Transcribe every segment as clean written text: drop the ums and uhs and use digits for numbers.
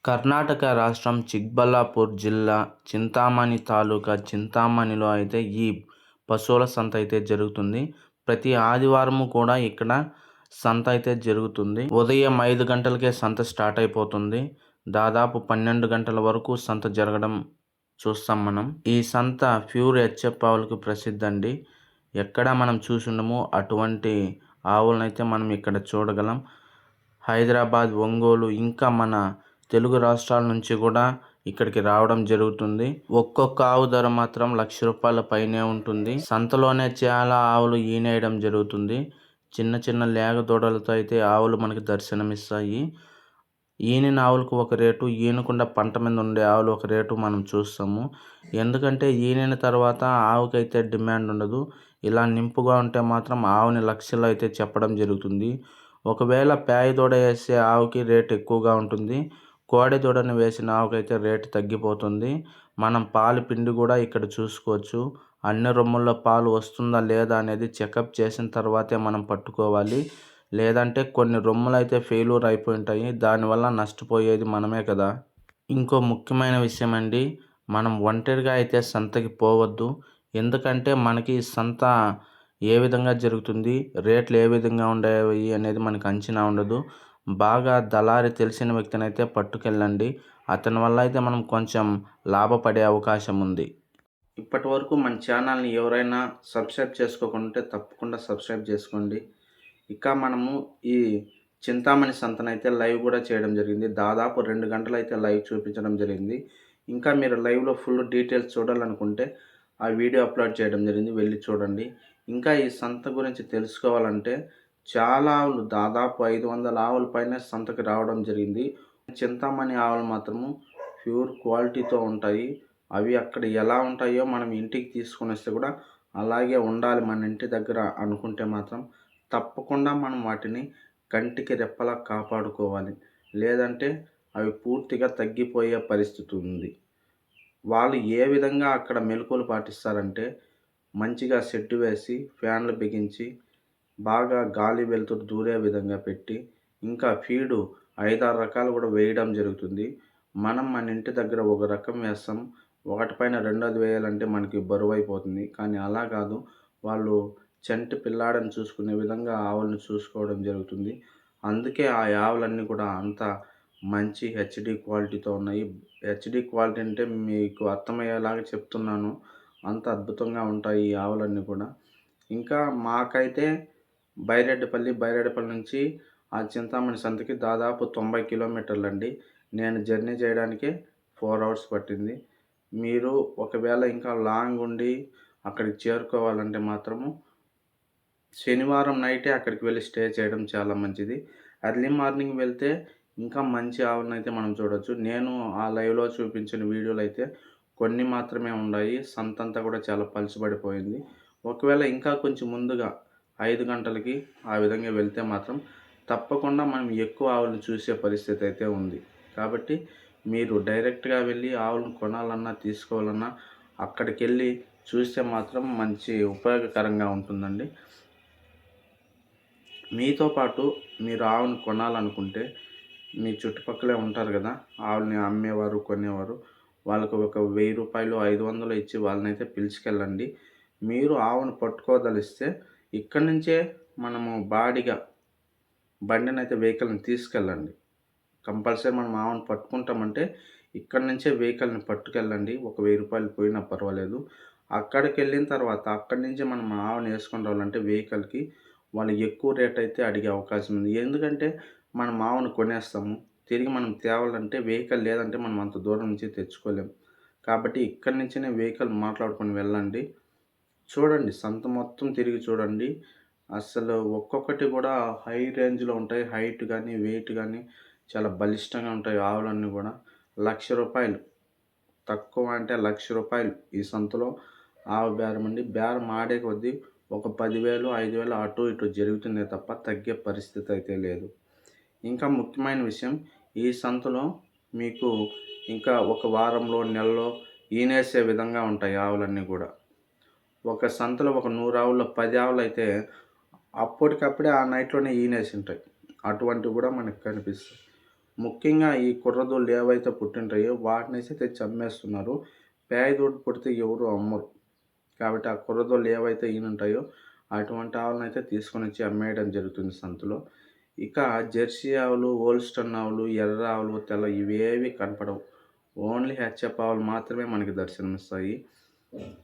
కర్ణాటక రాష్ట్రం చిక్బళ్ళాపూర్ జిల్లా చింతామణి తాలూకా చింతామణిలో అయితే ఈ పశువుల సంత అయితే జరుగుతుంది. ప్రతి ఆదివారము కూడా ఇక్కడ సంత అయితే జరుగుతుంది. ఉదయం 5 గంటలకే సంత స్టార్ట్ అయిపోతుంది. దాదాపు 12 గంటల వరకు సంత జరగడం చూస్తాం మనం. ఈ సంత ప్యూర్ హెచ్ఎఫ్ ఆవులకు ప్రసిద్ధి అండి. ఎక్కడ మనం చూసుండము అటువంటి ఆవులనైతే మనం ఇక్కడ చూడగలం. హైదరాబాద్, ఒంగోలు ఇంకా మన తెలుగు రాష్ట్రాల నుంచి కూడా ఇక్కడికి రావడం జరుగుతుంది. ఒక్కొక్క ఆవు ధర మాత్రం ₹1,00,000 పైనే ఉంటుంది. సంతలోనే చాలా ఆవులు ఈనేయడం జరుగుతుంది. చిన్న చిన్న లేగ దూడలతో అయితే ఆవులు మనకి దర్శనమిస్తాయి. ఈనిన ఆవులకు ఒక రేటు, ఈనకుండా పంట మీద ఉండే ఆవులు ఒక రేటు మనం చూస్తాము. ఎందుకంటే ఈనిన తర్వాత ఆవుకైతే డిమాండ్ ఉండదు. ఇలా నింపుగా ఉంటే మాత్రం ఆవుని లక్షల్లో అయితే చెప్పడం జరుగుతుంది. ఒకవేళ పేయ దూడ వేసే ఆవుకి రేటు ఎక్కువగా ఉంటుంది. కోడె దూడను వేసిన ఆవుకైతే రేటు తగ్గిపోతుంది. మనం పాలు పిండి కూడా ఇక్కడ చూసుకోవచ్చు. అన్ని రొమ్ముల్లో పాలు వస్తుందా లేదా అనేది చెకప్ చేసిన తర్వాతే మనం పట్టుకోవాలి. లేదంటే కొన్ని రొమ్ములు అయితే ఫెయిల్యూర్ అయిపోయి ఉంటాయి. దానివల్ల నష్టపోయేది మనమే కదా. ఇంకో ముఖ్యమైన విషయం అండి, మనం ఒంటరిగా అయితే సంతకి పోవద్దు. ఎందుకంటే మనకి సంత ఏ విధంగా జరుగుతుంది, రేట్లు ఏ విధంగా ఉండేవి అనేది మనకు అంచనా ఉండదు. బాగా దళారి తెలిసిన వ్యక్తిని అయితే పట్టుకెళ్ళండి. అతని వల్ల అయితే మనం కొంచెం లాభపడే అవకాశం ఉంది. ఇప్పటి వరకు మన ఛానల్ని ఎవరైనా సబ్స్క్రైబ్ చేసుకోకుంటే తప్పకుండా సబ్స్క్రైబ్ చేసుకోండి. ఇక మనము ఈ చింతామణి సంతనైతే లైవ్ కూడా చేయడం జరిగింది. దాదాపు 2 గంటలు అయితే లైవ్ చూపించడం జరిగింది. ఇంకా మీరు లైవ్లో ఫుల్ డీటెయిల్స్ చూడాలనుకుంటే ఆ వీడియో అప్లోడ్ చేయడం జరిగింది, వెళ్ళి చూడండి. ఇంకా ఈ సంత గురించి తెలుసుకోవాలంటే చాలా ఆవులు, దాదాపు 500 ఆవుల పైన సంతకి రావడం జరిగింది. చింతామణి ఆవులు మాత్రము ప్యూర్ క్వాలిటీతో ఉంటాయి. అవి అక్కడ ఎలా ఉంటాయో మనం ఇంటికి తీసుకొని వస్తే కూడా అలాగే ఉండాలి మన ఇంటి దగ్గర అనుకుంటే మాత్రం తప్పకుండా మనం వాటిని కంటికి రెప్పలా కాపాడుకోవాలి. లేదంటే అవి పూర్తిగా తగ్గిపోయే పరిస్థితి ఉంది. వాళ్ళు ఏ విధంగా అక్కడ మెలకువలు పాటిస్తారంటే మంచిగా షెడ్ వేసి ఫ్యాన్లు బిగించి బాగా గాలి వెలుతురు దూరే విధంగా పెట్టి ఇంకా ఫీడు 5-6 రకాలు కూడా వేయడం జరుగుతుంది. మనం మన ఇంటి దగ్గర ఒక రకం వేస్తాం, ఒకటి పైన రెండోది వేయాలంటే మనకి బరువు అయిపోతుంది. కానీ అలా కాదు, వాళ్ళు చంటి పిల్లాడని చూసుకునే విధంగా ఆవులను చూసుకోవడం జరుగుతుంది. అందుకే ఆ ఆవులన్నీ కూడా అంత మంచి హెచ్డి క్వాలిటీతో ఉన్నాయి. హెచ్డి క్వాలిటీ అంటే మీకు అర్థమయ్యేలాగా చెప్తున్నాను. అంత అద్భుతంగా ఉంటాయి ఈ ఆవులన్నీ కూడా. ఇంకా మాకైతే బైరెడ్డిపల్లి నుంచి ఆ చింతామణి సంతకి దాదాపు 90 కిలోమీటర్లు అండి. నేను జర్నీ చేయడానికే 4 అవర్స్ పట్టింది. మీరు ఒకవేళ ఇంకా లాంగ్ ఉండి అక్కడికి చేరుకోవాలంటే మాత్రము శనివారం నైటే అక్కడికి వెళ్ళి స్టే చేయడం చాలా మంచిది. ఎర్లీ మార్నింగ్ వెళ్తే ఇంకా మంచి ఆవులను అయితే మనం చూడవచ్చు. నేను ఆ లైవ్లో చూపించిన వీడియోలు అయితే కొన్ని మాత్రమే ఉన్నాయి. సంతంతా కూడా చాలా పలుచబడిపోయింది. ఒకవేళ ఇంకా కొంచెం ముందుగా 5 గంటలకి ఆ విధంగా వెళ్తే మాత్రం తప్పకుండా మనం ఎక్కువ ఆవులను చూసే పరిస్థితి అయితే ఉంది. కాబట్టి మీరు డైరెక్ట్గా వెళ్ళి ఆవులను కొనాలన్నా తీసుకోవాలన్నా అక్కడికి వెళ్ళి చూస్తే మాత్రం మంచి ఉపయోగకరంగా ఉంటుందండి. మీతో పాటు మీరు ఆవును కొనాలనుకుంటే మీ చుట్టుపక్కలే ఉంటారు కదా ఆవుల్ని అమ్మేవారు, కొనేవారు. వాళ్ళకు ఒక ₹1000, 500 ఇచ్చి వాళ్ళనైతే పిలుచుకెళ్ళండి. మీరు ఆవును పట్టుకోదలిస్తే ఇక్కడి నుంచే మనము బాడిగా బండినైతే వెహికల్ని తీసుకెళ్ళండి. కంపల్సరీ మనం ఆవును పట్టుకుంటామంటే ఇక్కడి నుంచే వెహికల్ని పట్టుకెళ్ళండి. ఒక ₹1000 పోయినా పర్వాలేదు. అక్కడికి వెళ్ళిన తర్వాత అక్కడి నుంచి మనం ఆవుని వేసుకొని రావాలంటే వెహికల్కి వాళ్ళు ఎక్కువ రేట్ అయితే అడిగే అవకాశం ఉంది. ఎందుకంటే మనం ఆవును కొనేస్తాము, తిరిగి మనం తేవాలంటే వెహికల్ లేదంటే మనం అంత దూరం నుంచి తెచ్చుకోలేము. కాబట్టి ఇక్కడి నుంచినే వెహికల్ మాట్లాడుకొని వెళ్ళండి. చూడండి, సంత మొత్తం తిరిగి చూడండి. అసలు ఒక్కొక్కటి కూడా హై రేంజ్లో ఉంటాయి. హైట్ కానీ వెయిట్ కానీ చాలా బలిష్టంగా ఉంటాయి ఆవులన్నీ కూడా. ₹1,00,000 తక్కువ అంటే ₹1,00,000 ఈ సంతలో ఆవు బేరం అండి. బేరం ఆడే కొద్దీ ఒక 10,000, 5,000 అటు ఇటు జరుగుతుందే తప్ప తగ్గే పరిస్థితి అయితే లేదు. ఇంకా ముఖ్యమైన విషయం, ఈ సంతలో మీకు ఇంకా ఒక వారంలో, నెలలో ఈనేసే విధంగా ఉంటాయి ఆవులన్నీ కూడా. ఒక సంతలో ఒక 100 ఆవుల్లో 10 ఆవులు అయితే అప్పటికప్పుడే ఆ నైట్లోనే ఈనేసి ఉంటాయి. అటువంటివి కూడా మనకు కనిపిస్తాయి. ముఖ్యంగా ఈ కుర్రదూళ్ళు ఏవైతే పుట్టింటాయో వాటినైతే తెచ్చి అమ్మేస్తున్నారు. పేదోడు పుడితే ఎవరు అమ్మరు. కాబట్టి ఆ కుర్రదూళ్ళు ఏవైతే ఈనుంటాయో అటువంటి ఆవులనైతే తీసుకొనొచ్చి అమ్మేయడం జరుగుతుంది సంతలో. ఇక జెర్సీ ఆవులు, హోల్స్టన్ ఆవులు, ఎర్ర ఆవులు, తెల్ల ఇవేవి కనపడవు. ఓన్లీ హెచ్ఎఫ్ ఆవులు మాత్రమే మనకి దర్శనమిస్తాయి.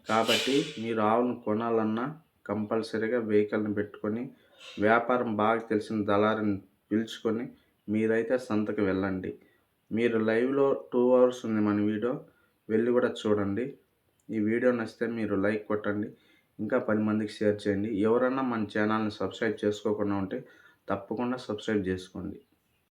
కాబట్టి మీరు ఆవులను కొనాలన్నా కంపల్సరీగా వెహికల్‌ని పెట్టుకొని, వ్యాపారం బాగా తెలిసిన దళారిని పిలుచుకొని మీరైతే సంతకి వెళ్ళండి. మీరు లైవ్‌లో 2 అవర్స్ ఉంది మన వీడియో. వెళ్ళి కూడా చూడండి. ఈ వీడియో నచ్చితే మీరు లైక్ కొట్టండి. ఇంకా 10 మందికి షేర్ చేయండి. ఎవరన్నా మన ఛానల్‌ని సబ్స్క్రైబ్ చేసుకోకుండా ఉంటే తప్పకుండా సబ్స్క్రైబ్ చేసుకోండి.